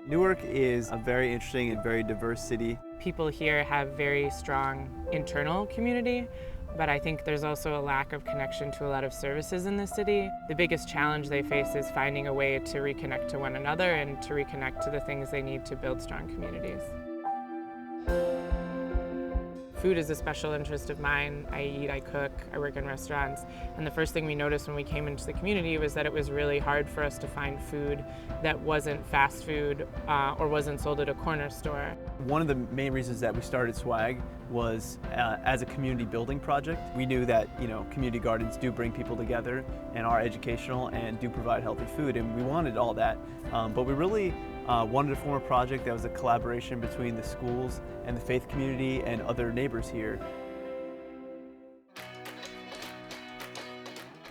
Newark is a very interesting and very diverse city. People here have very strong internal community, but I think there's also a lack of connection to a lot of services in the city. The biggest challenge they face is finding a way to reconnect to one another and to reconnect to the things they need to build strong communities. Food is a special interest of mine. I eat, I cook, I work in restaurants, and the first thing we noticed when we came into the community was that it was really hard for us to find food that wasn't fast food or wasn't sold at a corner store. One of the main reasons that we started SWAG was as a community building project. We knew that community gardens do bring people together and are educational and do provide healthy food, and we wanted all that, but we really wanted to form a project that was a collaboration between the schools and the faith community and other neighbors here.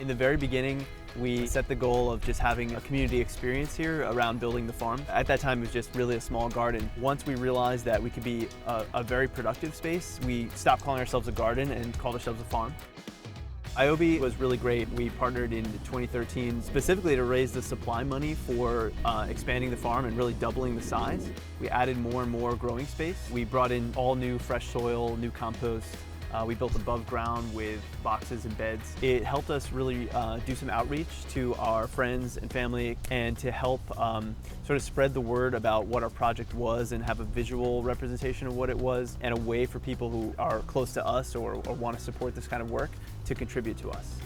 In the very beginning, we set the goal of just having a community experience here around building the farm. At that time, it was just really a small garden. Once we realized that we could be a very productive space, we stopped calling ourselves a garden and called ourselves a farm. ioby was really great. We partnered in 2013 specifically to raise the supply money for expanding the farm and really doubling the size. We added more and more growing space. We brought in all new fresh soil, new compost. We built above ground with boxes and beds. It helped us really do some outreach to our friends and family and to help sort of spread the word about what our project was and have a visual representation of what it was and a way for people who are close to us or want to support this kind of work to contribute to us.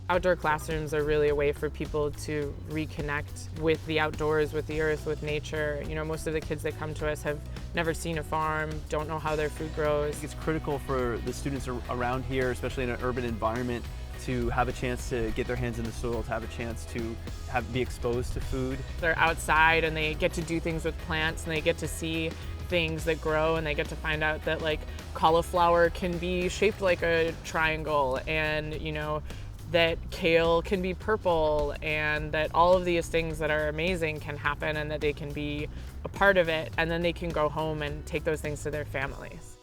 Outdoor classrooms are really a way for people to reconnect with the outdoors, with the earth, with nature. Most of the kids that come to us have never seen a farm, don't know how their food grows. It's critical for the students around here, especially in an urban environment, to have a chance to get their hands in the soil, to have a chance to be exposed to food. They're outside and they get to do things with plants and they get to see things that grow, and they get to find out that cauliflower can be shaped like a triangle, and that kale can be purple, and that all of these things that are amazing can happen and that they can be a part of it, and then they can go home and take those things to their families.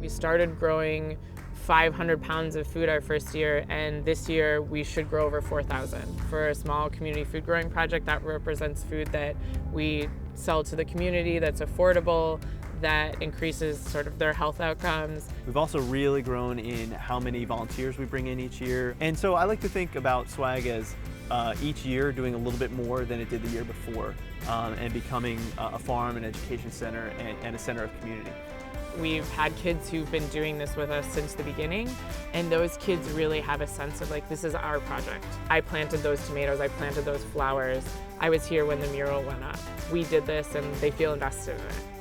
We started growing 500 pounds of food our first year, and this year we should grow over 4,000. For a small community food growing project, that represents food that we sell to the community that's affordable, that increases sort of their health outcomes. We've also really grown in how many volunteers we bring in each year. And so I like to think about SWAG as each year doing a little bit more than it did the year before and becoming a farm, an education center, and a center of community. We've had kids who've been doing this with us since the beginning, and those kids really have a sense of this is our project. I planted those tomatoes, I planted those flowers. I was here when the mural went up. We did this, and they feel invested in it.